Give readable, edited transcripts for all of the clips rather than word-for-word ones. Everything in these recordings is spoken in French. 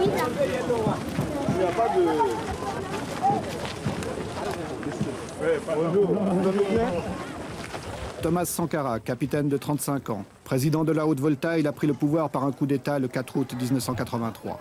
Il n'y a pas de... Bonjour. Thomas Sankara, capitaine de 35 ans. Président de la Haute-Volta, il a pris le pouvoir par un coup d'État le 4 août 1983.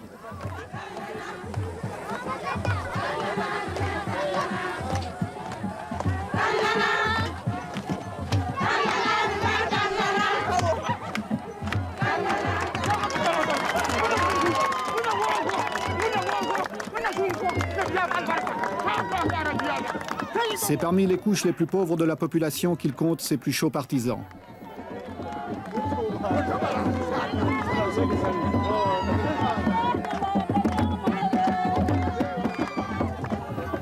C'est parmi les couches les plus pauvres de la population qu'il compte ses plus chauds partisans.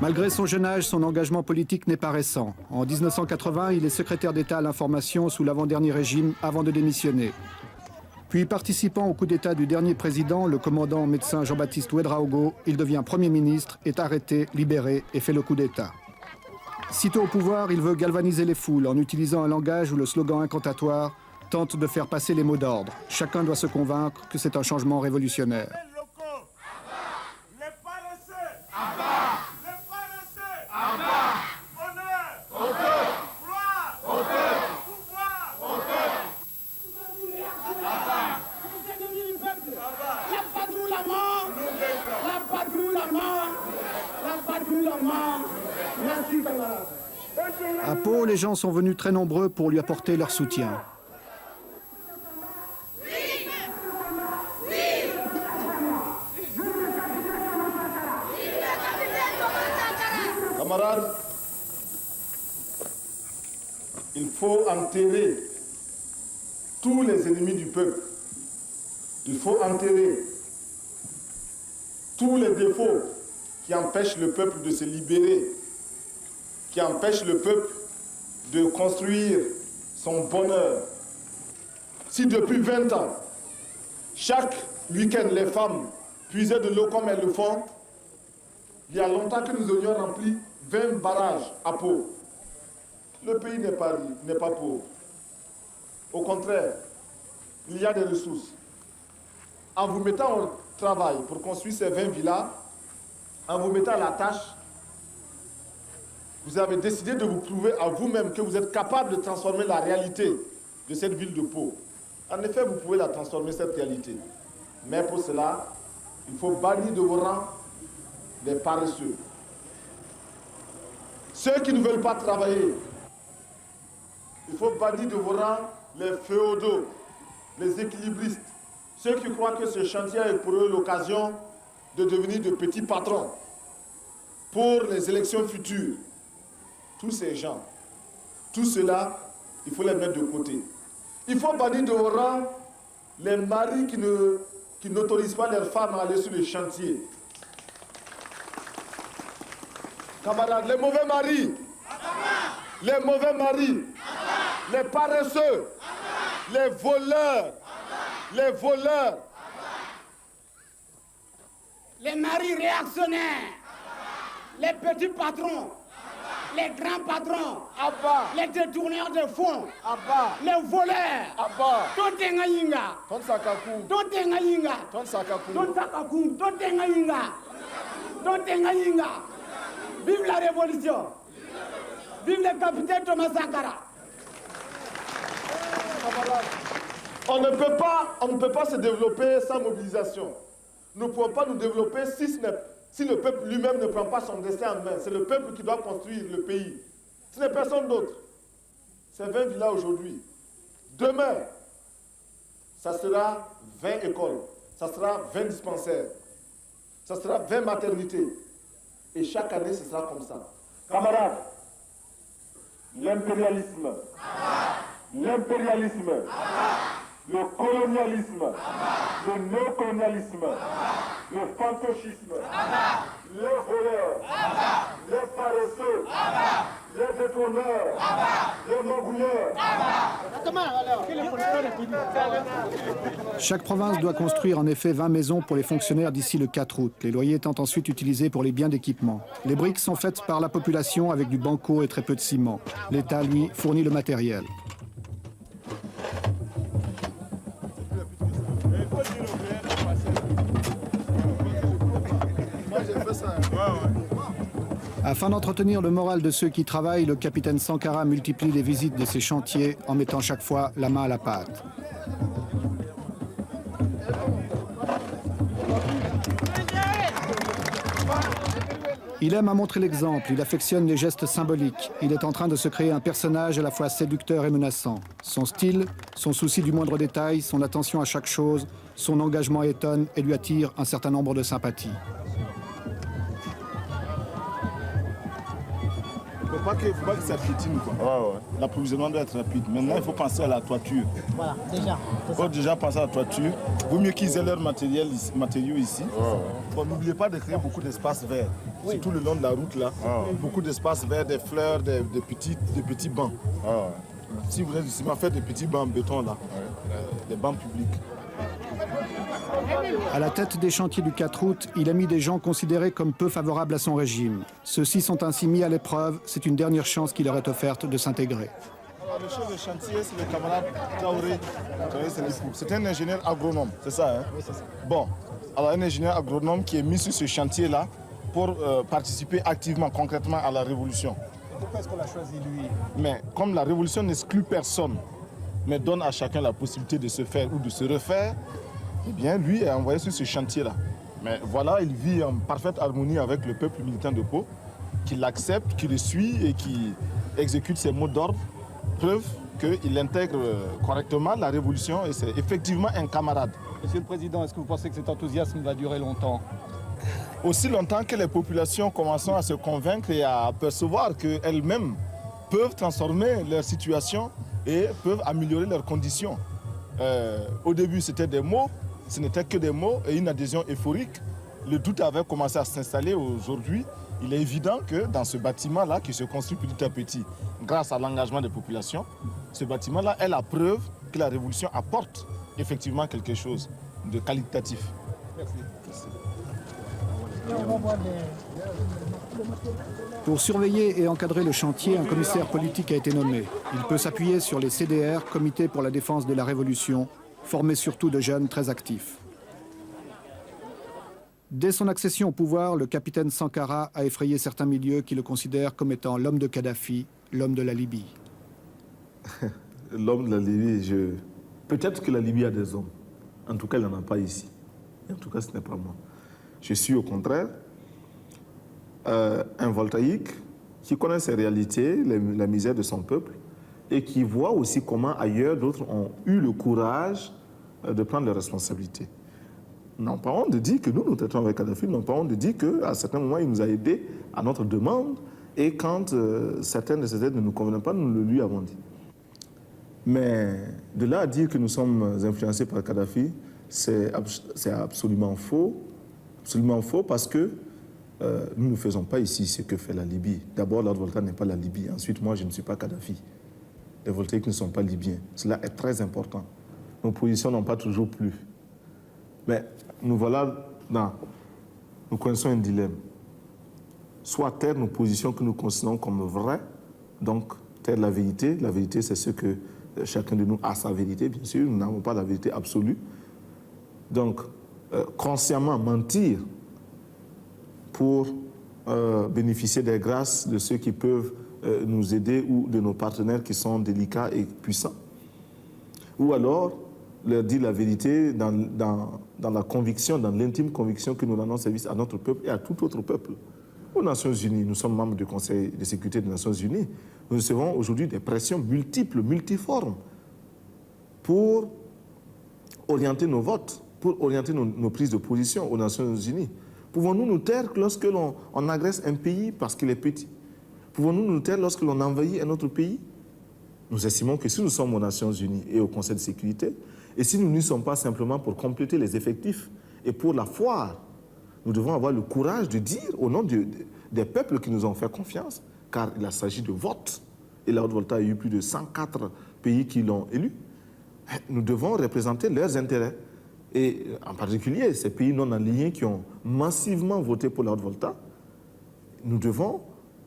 Malgré son jeune âge, son engagement politique n'est pas récent. En 1980, il est secrétaire d'État à l'information sous l'avant-dernier régime avant de démissionner. Puis, participant au coup d'État du dernier président, le commandant médecin Jean-Baptiste Ouédraogo, il devient Premier ministre, est arrêté, libéré et fait le coup d'État. Sitôt au pouvoir, il veut galvaniser les foules en utilisant un langage où le slogan incantatoire tente de faire passer les mots d'ordre. Chacun doit se convaincre que c'est un changement révolutionnaire. À Pau, les gens sont venus très nombreux pour lui apporter leur soutien. Camarades, il faut enterrer tous les ennemis du peuple. Il faut enterrer tous les défauts qui empêchent le peuple de se libérer, qui empêchent le peuple de construire son bonheur. Si depuis 20 ans, chaque week-end, les femmes puisaient de l'eau comme elles le font, il y a longtemps que nous aurions rempli 20 barrages à Pau. Le pays n'est pas pauvre. Au contraire, il y a des ressources. En vous mettant au travail pour construire ces 20 villas, en vous mettant à la tâche, vous avez décidé de vous prouver à vous-même que vous êtes capable de transformer la réalité de cette ville de Pau. En effet, vous pouvez la transformer, cette réalité. Mais pour cela, il faut bannir de vos rangs les paresseux. Ceux qui ne veulent pas travailler. Il faut bannir de vos rangs les féodaux, les équilibristes. Ceux qui croient que ce chantier est pour eux l'occasion de devenir de petits patrons pour les élections futures. Tous ces gens, tout cela, il faut les mettre de côté. Il faut bannir de vos rangs les maris qui n'autorisent pas leurs femmes à aller sur les chantiers. Camarades, les mauvais maris, les mauvais maris, les paresseux, les voleurs, les voleurs, les maris réactionnaires, les petits patrons, les grands patrons, Abba, les détourneurs de fonds, Abba, les voleurs, Abba, Tontenga Yinga, Ton Sakaku, Tontenga Yinga, Ton Sakaku, Tontakakum, Tontenga Yinga, Tontenga Yinga. Vive la révolution! Vive le capitaine Thomas Sankara! On ne peut pas se développer sans mobilisation. Nous ne pouvons pas nous développer si le peuple lui-même ne prend pas son destin en main. C'est le peuple qui doit construire le pays. Ce n'est personne d'autre. C'est 20 villas aujourd'hui. Demain, ça sera 20 écoles. Ça sera 20 dispensaires. Ça sera 20 maternités. Et chaque année, ce sera comme ça. Camarades, l'impérialisme, l'impérialisme, le colonialisme, le néocolonialisme, le fantocisme, les voleurs, les paresseux, les détourneurs, les magouilleurs. Chaque province doit construire en effet 20 maisons pour les fonctionnaires d'ici le 4 août, les loyers étant ensuite utilisés pour les biens d'équipement. Les briques sont faites par la population avec du banco et très peu de ciment. L'État, lui, fournit le matériel. Afin d'entretenir le moral de ceux qui travaillent, le capitaine Sankara multiplie les visites de ses chantiers en mettant chaque fois la main à la pâte. Il aime à montrer l'exemple, il affectionne les gestes symboliques. Il est en train de se créer un personnage à la fois séducteur et menaçant. Son style, son souci du moindre détail, son attention à chaque chose, son engagement étonne et lui attire un certain nombre de sympathies. Il ne faut pas que ça piétine, quoi. L'approvisionnement doit être rapide. Maintenant, il faut penser à la toiture. Voilà, déjà. Il faut déjà penser à la toiture. Il vaut mieux qu'ils aient leurs matériaux ici. Bon, n'oubliez pas de créer beaucoup d'espaces verts. Surtout le long de la route, là. Beaucoup d'espaces verts, des fleurs, des petits bancs. Si vous êtes ici, faites des petits bancs en béton, là. Des bancs publics. À la tête des chantiers du 4 août, il a mis des gens considérés comme peu favorables à son régime. Ceux-ci sont ainsi mis à l'épreuve. C'est une dernière chance qui leur est offerte de s'intégrer. Le chef de chantier, c'est le camarade Traoré. C'est un ingénieur agronome, c'est ça, hein? Oui, c'est ça. Bon, alors un ingénieur agronome qui est mis sur ce chantier-là pour participer activement, concrètement à la révolution. Et pourquoi est-ce qu'on l'a choisi lui? Mais comme la révolution n'exclut personne, mais donne à chacun la possibilité de se faire ou de se refaire, eh bien, lui est envoyé sur ce chantier-là. Mais voilà, il vit en parfaite harmonie avec le peuple militant de Pau, qui l'accepte, qui le suit et qui exécute ses mots d'ordre. Preuve qu'il intègre correctement la révolution et c'est effectivement un camarade. Monsieur le Président, est-ce que vous pensez que cet enthousiasme va durer longtemps? Aussi longtemps que les populations commencent à se convaincre et à percevoir qu'elles-mêmes peuvent transformer leur situation et peuvent améliorer leurs conditions. Au début, c'était des mots, ce n'était que des mots et une adhésion euphorique. Le doute avait commencé à s'installer. Aujourd'hui, il est évident que dans ce bâtiment-là, qui se construit petit à petit, grâce à l'engagement des populations, ce bâtiment-là est la preuve que la révolution apporte effectivement quelque chose de qualitatif. Merci. Pour surveiller et encadrer le chantier, un commissaire politique a été nommé. Il peut s'appuyer sur les CDR, Comité pour la défense de la Révolution, formés surtout de jeunes très actifs. Dès son accession au pouvoir, le capitaine Sankara a effrayé certains milieux qui le considèrent comme étant l'homme de Kadhafi, l'homme de la Libye. L'homme de la Libye, peut-être que la Libye a des hommes. En tout cas, il n'en a pas ici. En tout cas, ce n'est pas moi. Je suis au contraire un voltaïque qui connaît ses réalités, la misère de son peuple, et qui voit aussi comment ailleurs d'autres ont eu le courage de prendre leurs responsabilités. N'ont pas honte de dire que nous traitons avec Kadhafi, n'ont pas honte de dire qu'à certains moments, il nous a aidés à notre demande, et quand certaines de ces aides ne nous convenaient pas, nous le lui avons dit. Mais de là à dire que nous sommes influencés par Kadhafi, c'est absolument faux. Absolument faux parce que nous ne faisons pas ici ce que fait la Libye. D'abord, la Volta n'est pas la Libye. Ensuite, moi, je ne suis pas Kadhafi. Les voltaïques ne sont pas libyens. Cela est très important. Nos positions n'ont pas toujours plu. Mais nous voilà nous connaissons un dilemme. Soit taire nos positions que nous considérons comme vraies, donc taire la vérité. La vérité, c'est ce que chacun de nous a sa vérité, bien sûr. Nous n'avons pas la vérité absolue. Donc, consciemment mentir pour bénéficier des grâces de ceux qui peuvent nous aider ou de nos partenaires qui sont délicats et puissants. Ou alors leur dire la vérité dans la conviction, dans l'intime conviction que nous rendons service à notre peuple et à tout autre peuple. Aux Nations Unies, nous sommes membres du Conseil de sécurité des Nations Unies, nous recevons aujourd'hui des pressions multiples, multiformes pour orienter nos votes, pour orienter nos prises de position aux Nations Unies. Pouvons-nous nous taire lorsque l'on agresse un pays parce qu'il est petit? Pouvons-nous nous taire lorsque l'on envahit un autre pays? Nous estimons que si nous sommes aux Nations Unies et au Conseil de sécurité, et si nous n'y sommes pas simplement pour compléter les effectifs et pour la foire, nous devons avoir le courage de dire au nom des peuples qui nous ont fait confiance, car il s'agit de vote, et la Haute-Volta a eu plus de 104 pays qui l'ont élu, nous devons représenter leurs intérêts. Et en particulier, ces pays non alignés qui ont massivement voté pour la Haute-Volta, nous devons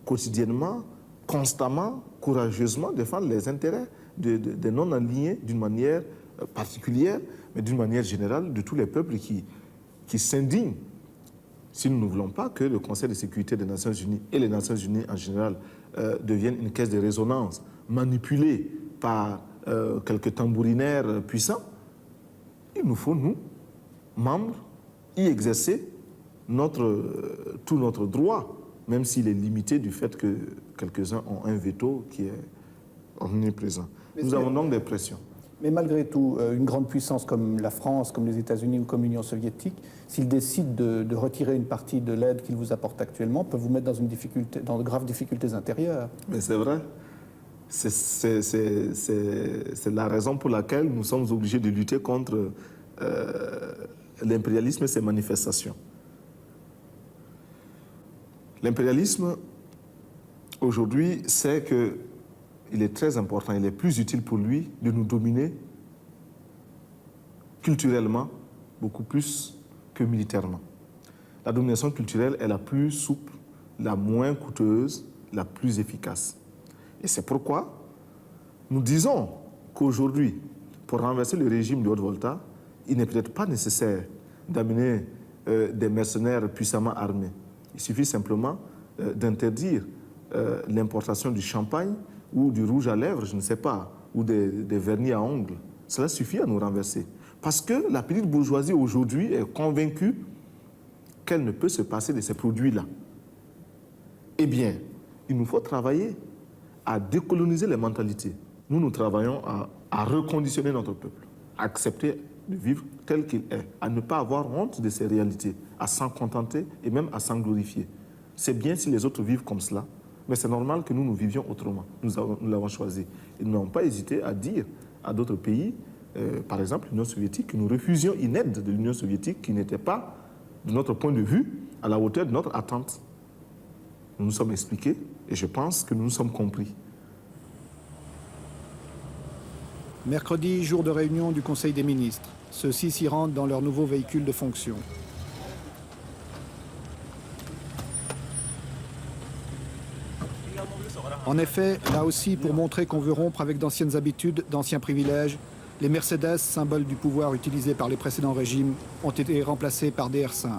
quotidiennement, constamment, courageusement défendre les intérêts des non alignés d'une manière particulière, mais d'une manière générale de tous les peuples qui s'indignent Si nous ne voulons pas que le Conseil de sécurité des Nations Unies et les Nations Unies en général deviennent une caisse de résonance manipulée par quelques tambourinaires puissants, il nous faut, nous, membres, y exercer tout notre droit, même s'il est limité du fait que quelques-uns ont un veto qui est omniprésent. Nous avons donc des pressions. Mais malgré tout, une grande puissance comme la France, comme les États-Unis ou comme l'Union soviétique, s'ils décident de retirer une partie de l'aide qu'ils vous apportent actuellement, peuvent vous mettre dans de graves difficultés intérieures. Mais c'est vrai. C'est la raison pour laquelle nous sommes obligés de lutter contre l'impérialisme et ses manifestations. L'impérialisme, aujourd'hui, sait qu'il est très important, il est plus utile pour lui de nous dominer culturellement, beaucoup plus que militairement. La domination culturelle est la plus souple, la moins coûteuse, la plus efficace. Et c'est pourquoi nous disons qu'aujourd'hui, pour renverser le régime de Haute-Volta, il n'est peut-être pas nécessaire d'amener des mercenaires puissamment armés. Il suffit simplement d'interdire l'importation du champagne ou du rouge à lèvres, je ne sais pas, ou des vernis à ongles. Cela suffit à nous renverser. Parce que la petite bourgeoisie aujourd'hui est convaincue qu'elle ne peut se passer de ces produits-là. Eh bien, il nous faut travailler à décoloniser les mentalités. Nous travaillons à reconditionner notre peuple, à accepter de vivre tel qu'il est, à ne pas avoir honte de ces réalités, à s'en contenter et même à s'en glorifier. C'est bien si les autres vivent comme cela, mais c'est normal que nous vivions autrement. Nous l'avons choisi. Et nous n'avons pas hésité à dire à d'autres pays, par exemple l'Union soviétique, que nous refusions une aide de l'Union soviétique qui n'était pas, de notre point de vue, à la hauteur de notre attente. Nous nous sommes expliqués et je pense que nous nous sommes compris. Mercredi, jour de réunion du Conseil des ministres. Ceux-ci s'y rendent dans leur nouveau véhicule de fonction. En effet, là aussi, pour montrer qu'on veut rompre avec d'anciennes habitudes, d'anciens privilèges, les Mercedes, symbole du pouvoir utilisé par les précédents régimes, ont été remplacés par des R5.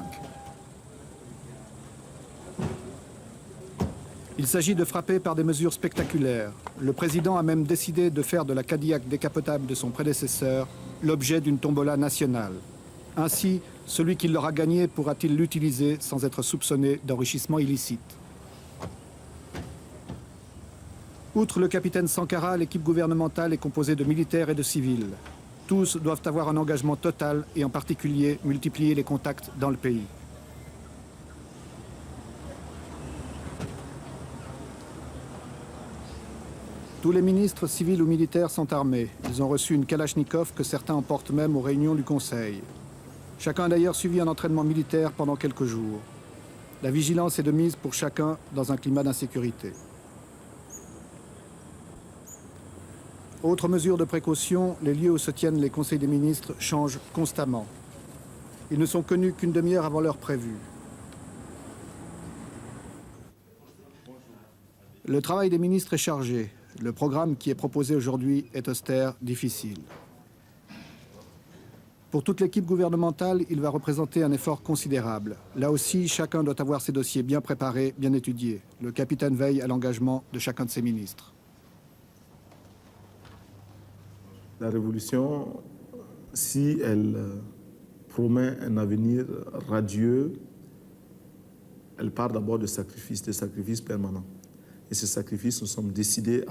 Il s'agit de frapper par des mesures spectaculaires. Le président a même décidé de faire de la Cadillac décapotable de son prédécesseur l'objet d'une tombola nationale. Ainsi, celui qui l'aura gagné pourra-t-il l'utiliser sans être soupçonné d'enrichissement illicite. Outre le capitaine Sankara, l'équipe gouvernementale est composée de militaires et de civils. Tous doivent avoir un engagement total et en particulier multiplier les contacts dans le pays. Tous les ministres civils ou militaires sont armés. Ils ont reçu une Kalachnikov que certains emportent même aux réunions du Conseil. Chacun a d'ailleurs suivi un entraînement militaire pendant quelques jours. La vigilance est de mise pour chacun dans un climat d'insécurité. Autre mesure de précaution, les lieux où se tiennent les conseils des ministres changent constamment. Ils ne sont connus qu'une demi-heure avant l'heure prévue. Le travail des ministres est chargé. Le programme qui est proposé aujourd'hui est austère, difficile. Pour toute l'équipe gouvernementale, il va représenter un effort considérable. Là aussi, chacun doit avoir ses dossiers bien préparés, bien étudiés. Le capitaine veille à l'engagement de chacun de ses ministres. La révolution, si elle promet un avenir radieux, elle part d'abord de sacrifices permanents. Et ces sacrifices, nous sommes décidés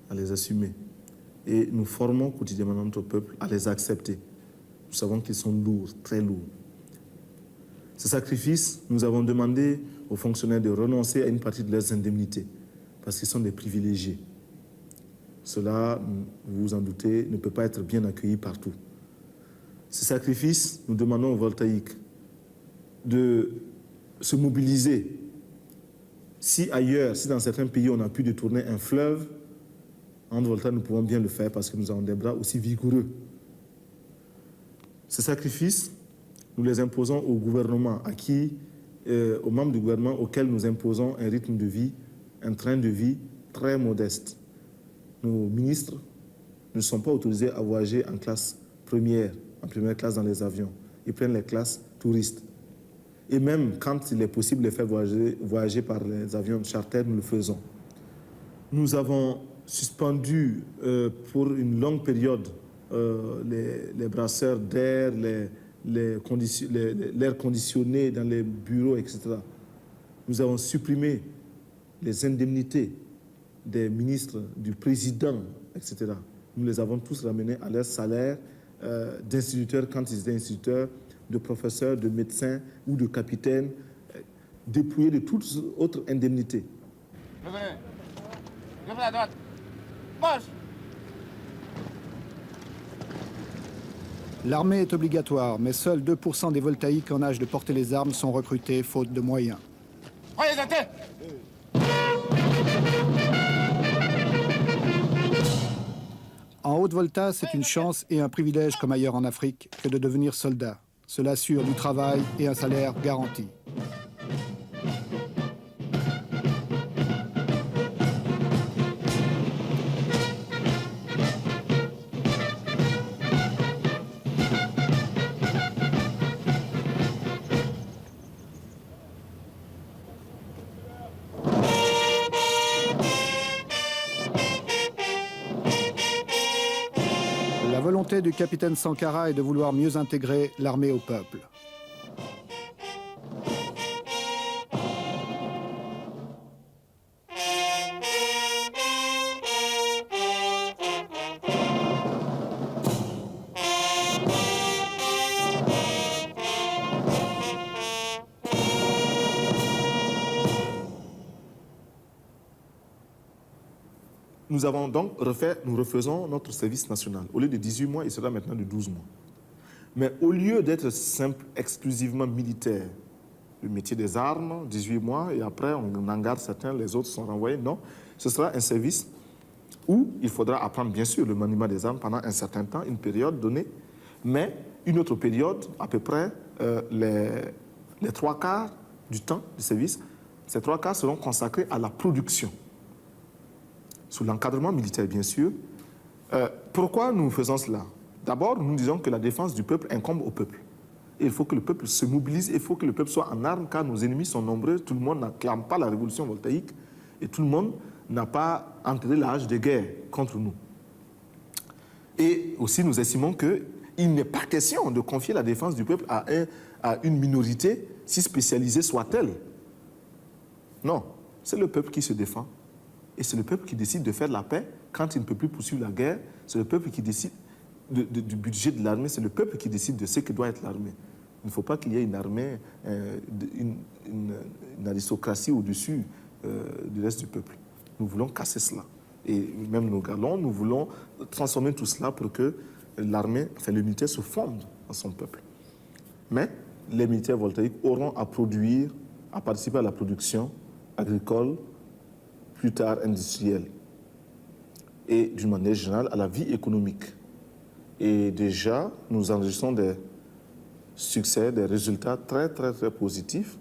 à les assumer. Et nous formons quotidiennement notre peuple à les accepter. Nous savons qu'ils sont lourds, très lourds. Ces sacrifices, nous avons demandé aux fonctionnaires de renoncer à une partie de leurs indemnités, parce qu'ils sont des privilégiés. Cela, vous vous en doutez, ne peut pas être bien accueilli partout. Ces sacrifices, nous demandons aux voltaïques de se mobiliser. Si ailleurs, si dans certains pays, on a pu détourner un fleuve, en Volta, nous pouvons bien le faire parce que nous avons des bras aussi vigoureux. Ces sacrifices, nous les imposons au gouvernement, aux membres du gouvernement auxquels nous imposons un rythme de vie, un train de vie très modeste. Nos ministres ne sont pas autorisés à voyager en classe première, en première classe dans les avions. Ils prennent les classes touristes. Et même quand il est possible de les faire voyager par les avions charter, nous le faisons. Nous avons suspendu pour une longue période les brasseurs d'air, l'air conditionné dans les bureaux, etc. Nous avons supprimé les indemnités des ministres, du président, etc. Nous les avons tous ramenés à leur salaire d'instituteurs quand ils étaient instituteurs, de professeurs, de médecins ou de capitaines, dépouillés de toutes autres indemnités. À droite. Marche. L'armée est obligatoire, mais seuls 2% des voltaïques en âge de porter les armes sont recrutés faute de moyens. Allez, attends. En Haute-Volta, c'est une chance et un privilège comme ailleurs en Afrique que de devenir soldat. Cela assure du travail et un salaire garanti. La volonté du capitaine Sankara est de vouloir mieux intégrer l'armée au peuple. Nous avons donc nous refaisons notre service national. Au lieu de 18 mois, il sera maintenant de 12 mois. Mais au lieu d'être simple, exclusivement militaire, le métier des armes, 18 mois, et après on en garde certains, les autres sont renvoyés, non. Ce sera un service où il faudra apprendre bien sûr le maniement des armes pendant un certain temps, une période donnée, mais une autre période, à peu près les 3/4 du temps du service, ces 3/4 seront consacrés à la production. Sous l'encadrement militaire, bien sûr. Pourquoi nous faisons cela? D'abord, nous disons que la défense du peuple incombe au peuple. Et il faut que le peuple se mobilise, il faut que le peuple soit en armes, car nos ennemis sont nombreux, tout le monde n'acclame pas la révolution voltaïque, et tout le monde n'a pas entré l'âge de guerre contre nous. Et aussi, nous estimons qu'il n'est pas question de confier la défense du peuple à une minorité, si spécialisée soit-elle. Non, c'est le peuple qui se défend. Et c'est le peuple qui décide de faire la paix quand il ne peut plus poursuivre la guerre. C'est le peuple qui décide du budget de l'armée. C'est le peuple qui décide de ce que doit être l'armée. Il ne faut pas qu'il y ait une armée, une aristocratie au-dessus du reste du peuple. Nous voulons casser cela. Et même nos galons, nous voulons transformer tout cela pour que l'armée, enfin le militaire se fonde dans son peuple. Mais les militaires voltaïques auront à produire, à participer à la production agricole, plus tard industrielle, et d'une manière générale à la vie économique. Et déjà, nous enregistrons des succès, des résultats très, très, très positifs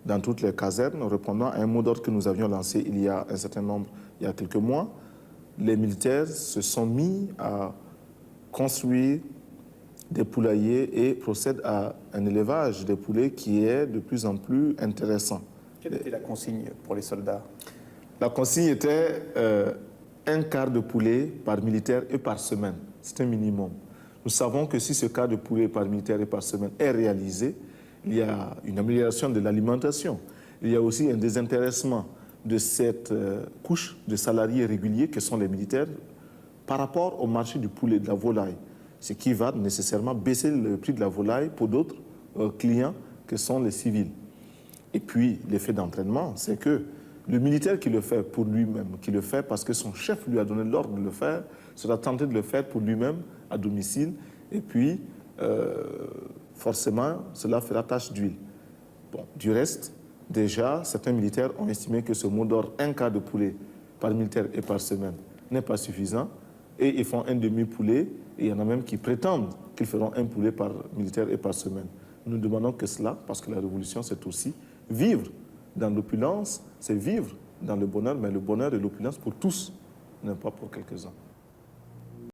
dans toutes les casernes, répondant à un mot d'ordre que nous avions lancé il y a un certain nombre, il y a quelques mois. Les militaires se sont mis à construire des poulaillers et procèdent à un élevage des poulets qui est de plus en plus intéressant. Quelle était la consigne pour les soldats? La consigne était un quart de poulet par militaire et par semaine. C'est un minimum. Nous savons que si ce quart de poulet par militaire et par semaine est réalisé, il y a une amélioration de l'alimentation. Il y a aussi un désintéressement de cette couche de salariés réguliers que sont les militaires par rapport au marché du poulet, de la volaille, ce qui va nécessairement baisser le prix de la volaille pour d'autres clients que sont les civils. Et puis, l'effet d'entraînement, c'est que le militaire qui le fait pour lui-même, qui le fait parce que son chef lui a donné l'ordre de le faire, sera tenté de le faire pour lui-même à domicile. Et puis, forcément, cela fera tache d'huile. Bon, du reste, déjà, certains militaires ont estimé que ce mot d'ordre, un quart de poulet par militaire et par semaine, n'est pas suffisant. Et ils font un demi-poulet. Et il y en a même qui prétendent qu'ils feront un poulet par militaire et par semaine. Nous ne demandons que cela, parce que la révolution, c'est aussi vivre dans l'opulence, c'est vivre dans le bonheur, mais le bonheur et l'opulence pour tous, non pas pour quelques-uns.